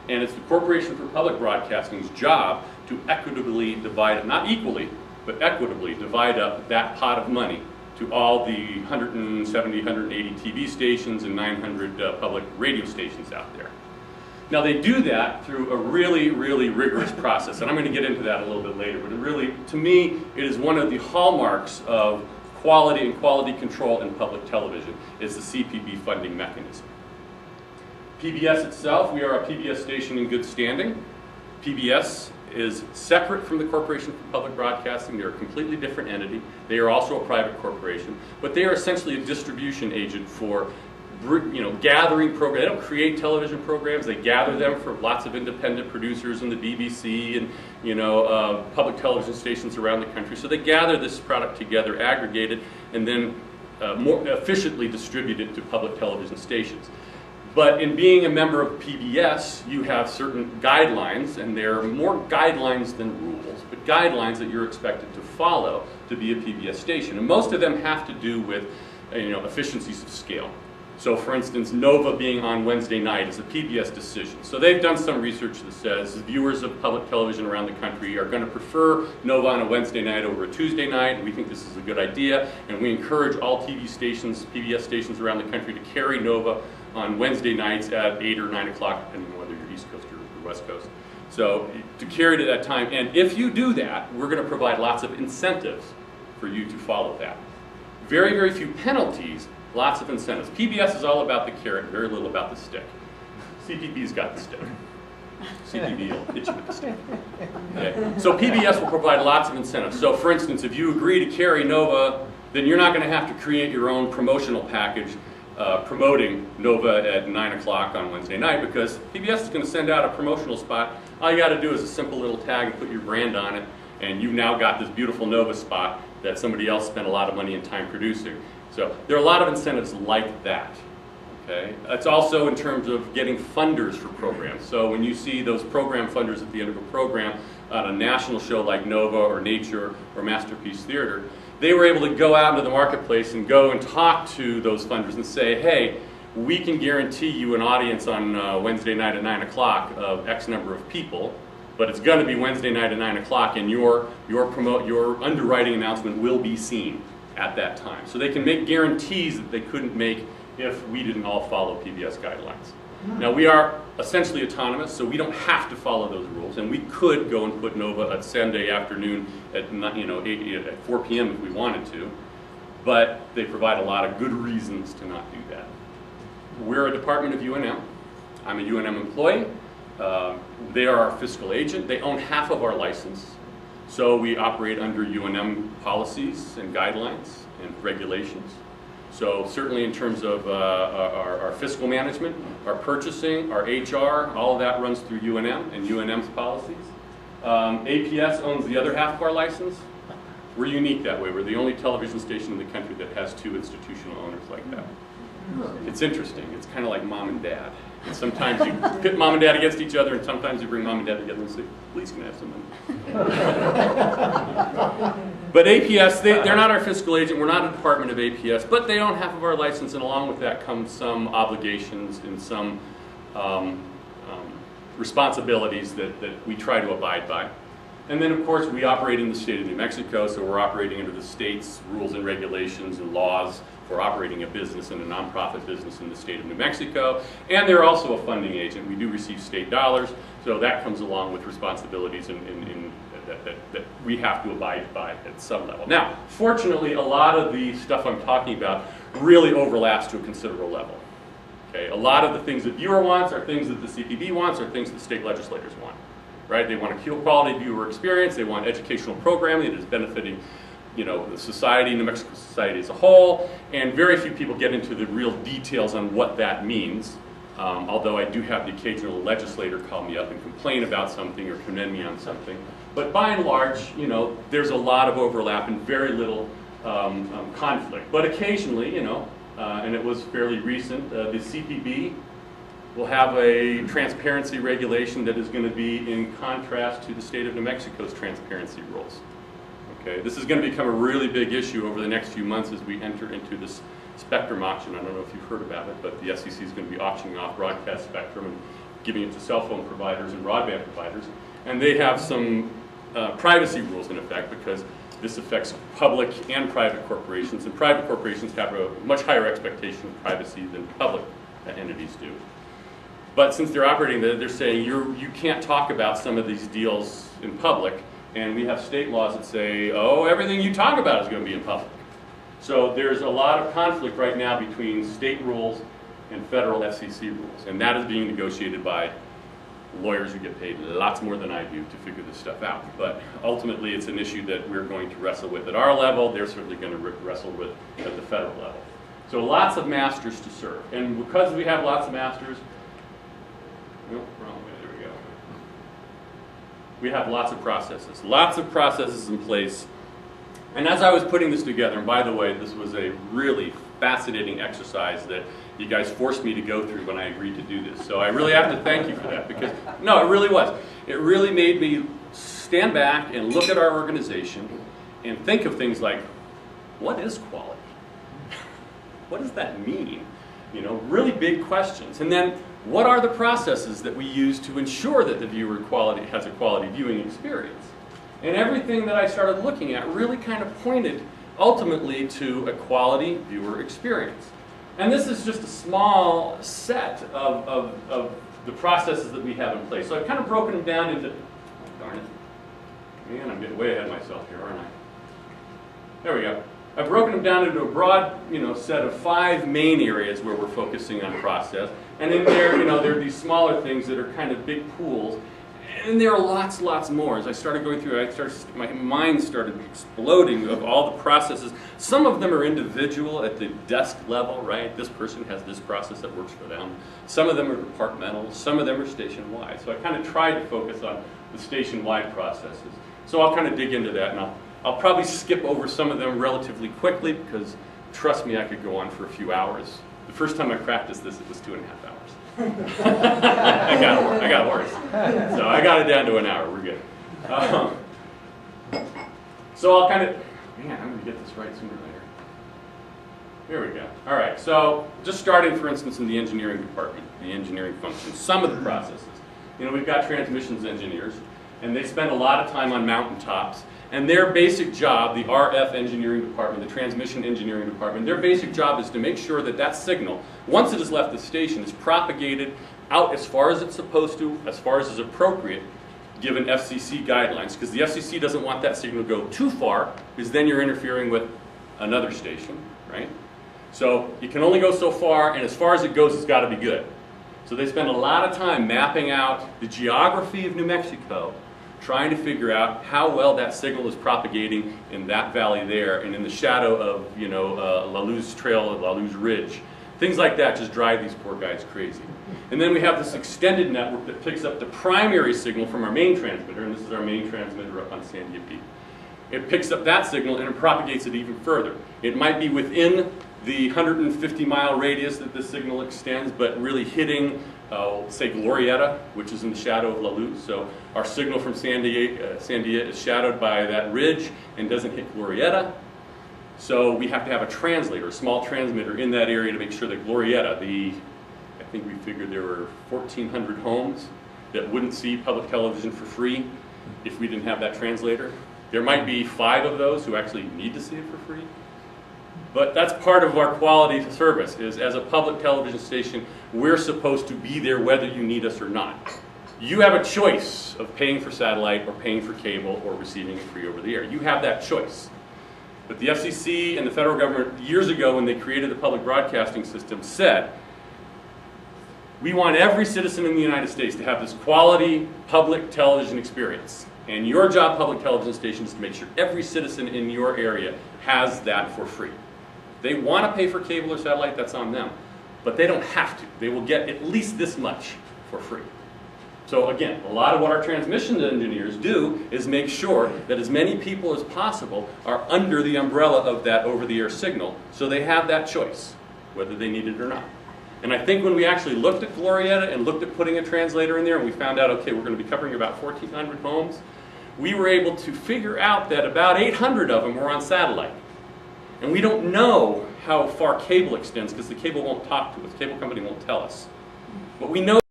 And it's the Corporation for Public Broadcasting's job to equitably divide, not equally, but equitably divide up that pot of money to all the 170, 180 TV stations and 900 public radio stations out there. Now they do that through a really, really rigorous process, and I'm going to get into that a little bit later, but it really, to me, it is one of the hallmarks of quality and quality control in public television is the CPB funding mechanism. PBS itself, we are a PBS station in good standing. PBS is separate from the Corporation for Public Broadcasting. They're a completely different entity. They are also a private corporation, but they are essentially a distribution agent for gathering programs. They don't create television programs. They gather them from lots of independent producers in the BBC and public television stations around the country. So they gather this product together, aggregate it, and then more efficiently distribute it to public television stations. But in being a member of PBS, you have certain guidelines, and there are more guidelines than rules, but guidelines that you're expected to follow to be a PBS station. And most of them have to do with efficiencies of scale. So for instance, Nova being on Wednesday night is a PBS decision. So they've done some research that says viewers of public television around the country are going to prefer Nova on a Wednesday night over a Tuesday night, and we think this is a good idea, and we encourage all TV stations, PBS stations around the country to carry Nova on Wednesday nights at 8 or 9 o'clock, depending on whether you're East Coast or West Coast. So to carry it at that time, and if you do that, we're going to provide lots of incentives for you to follow that. Very, very few penalties, lots of incentives. PBS is all about the carrot, very little about the stick. CPB's got the stick. CPB will hit you with the stick. Okay. So PBS will provide lots of incentives. So for instance, if you agree to carry Nova, then you're not going to have to create your own promotional package promoting Nova at 9 o'clock on Wednesday night, because PBS is going to send out a promotional spot. All you got to do is a simple little tag and put your brand on it, and you've now got this beautiful Nova spot that somebody else spent a lot of money and time producing. So there are a lot of incentives like that. Okay? It's also in terms of getting funders for programs. So when you see those program funders at the end of a program on a national show like Nova or Nature or Masterpiece Theater, they were able to go out into the marketplace and go and talk to those funders and say, hey, we can guarantee you an audience on Wednesday night at 9 o'clock of X number of people, but it's going to be Wednesday night at 9 o'clock, and your underwriting announcement will be seen at that time. So they can make guarantees that they couldn't make if we didn't all follow PBS guidelines. Now we are essentially autonomous, so we don't have to follow those rules, and we could go and put Nova at Sunday afternoon at 4 p.m. if we wanted to, but they provide a lot of good reasons to not do that. We're a department of UNM. I'm a UNM employee. They are our fiscal agent. They own half of our license, so we operate under UNM policies and guidelines and regulations. So certainly in terms of our fiscal management, our purchasing, our HR, all of that runs through UNM and UNM's policies. APS owns the other half of our license. We're unique that way. We're the only television station in the country that has two institutional owners like that. It's interesting. It's kind of like mom and dad. And sometimes you pit mom and dad against each other, and sometimes you bring mom and dad together and say, please can I have some money? But APS, they're not our fiscal agent. We're not a department of APS, but they own half of our license, and along with that comes some obligations and some responsibilities that we try to abide by. And then, of course, we operate in the state of New Mexico, so we're operating under the state's rules and regulations and laws for operating a business and a nonprofit business in the state of New Mexico. And they're also a funding agent. We do receive state dollars, so that comes along with responsibilities that we have to abide by at some level. Now, fortunately, a lot of the stuff I'm talking about really overlaps to a considerable level. Okay? A lot of the things that viewer wants are things that the CPB wants, or things that state legislators want. Right? They want a quality viewer experience. They want educational programming that is benefiting, the society, New Mexico society as a whole. And very few people get into the real details on what that means. Although I do have the occasional legislator call me up and complain about something or commend me on something. But by and large, there's a lot of overlap and very little conflict. But occasionally, and it was fairly recent, the CPB will have a transparency regulation that is going to be in contrast to the state of New Mexico's transparency rules. Okay, this is going to become a really big issue over the next few months as we enter into this spectrum auction. I don't know if you've heard about it, but the SEC is going to be auctioning off broadcast spectrum, and giving it to cell phone providers and broadband providers. And they have some privacy rules in effect because this affects public and private corporations, and private corporations have a much higher expectation of privacy than public entities do. But since they're operating, they're saying you can't talk about some of these deals in public, and we have state laws that say, oh, everything you talk about is going to be in public. So there's a lot of conflict right now between state rules and federal FCC rules, and that is being negotiated by lawyers who get paid lots more than I do to figure this stuff out. But ultimately, it's an issue that we're going to wrestle with at our level. They're certainly going to wrestle with at the federal level. So lots of masters to serve. And because we have lots of masters, nope, wrong way, there we go. We have lots of processes in place. And as I was putting this together, and by the way, this was a really fascinating exercise that you guys forced me to go through when I agreed to do this. So I really have to thank you for that, because, no, it really was. It really made me stand back and look at our organization and think of things like, what is quality? What does that mean? You know, really big questions. And then, what are the processes that we use to ensure that the viewer has a quality viewing experience? And everything that I started looking at really kind of pointed ultimately to a quality viewer experience. And this is just a small set of the processes that we have in place. So I've kind of broken them down into, darn it, man, I'm getting way ahead of myself here, aren't I? There we go. I've broken them down into a broad, set of 5 main areas where we're focusing on process. And in there, there are these smaller things that are kind of big pools. And there are lots more. As I started going through, my mind started exploding of all the processes. Some of them are individual at the desk level, right? This person has this process that works for them. Some of them are departmental. Some of them are station-wide. So I kind of tried to focus on the station-wide processes. So I'll kind of dig into that, and I'll probably skip over some of them relatively quickly because, trust me, I could go on for a few hours. The first time I practiced this, it was 2.5 hours. I got worse. So I got it down to an hour. We're good. So I'll kind of, man, I'm going to get this right sooner or later. Here we go. All right. So just starting, for instance, in the engineering department, the engineering function, some of the processes. We've got transmissions engineers, and they spend a lot of time on mountaintops. And their basic job, the RF engineering department, the transmission engineering department, their basic job is to make sure that that signal, once it has left the station, is propagated out as far as it's supposed to, as far as is appropriate, given FCC guidelines. Because the FCC doesn't want that signal to go too far, because then you're interfering with another station, right? So you can only go so far, and as far as it goes, it's got to be good. So they spend a lot of time mapping out the geography of New Mexico, trying to figure out how well that signal is propagating in that valley there and in the shadow of, La Luz Trail, La Luz Ridge. Things like that just drive these poor guys crazy. And then we have this extended network that picks up the primary signal from our main transmitter, and this is our main transmitter up on Sandia Peak. It picks up that signal and it propagates it even further. It might be within the 150-mile radius that this signal extends, but really hitting say Glorieta, which is in the shadow of La Luz. So our signal from Sandia is shadowed by that ridge and doesn't hit Glorieta. So we have to have a translator, a small transmitter in that area to make sure that Glorieta, I think we figured there were 1,400 homes that wouldn't see public television for free if we didn't have that translator. There might be 5 of those who actually need to see it for free. But that's part of our quality service, is as a public television station, we're supposed to be there whether you need us or not. You have a choice of paying for satellite or paying for cable or receiving it free over the air. You have that choice. But the FCC and the federal government, years ago when they created the public broadcasting system, said, we want every citizen in the United States to have this quality public television experience. And your job, public television station, is to make sure every citizen in your area has that for free. They want to pay for cable or satellite, that's on them. But they don't have to. They will get at least this much for free. So again, a lot of what our transmission engineers do is make sure that as many people as possible are under the umbrella of that over-the-air signal, so they have that choice, whether they need it or not. And I think when we actually looked at Glorieta and looked at putting a translator in there, and we found out, okay, we're going to be covering about 1,400 homes, we were able to figure out that about 800 of them were on satellite. And we don't know how far cable extends because the cable won't talk to us. The cable company won't tell us. But we know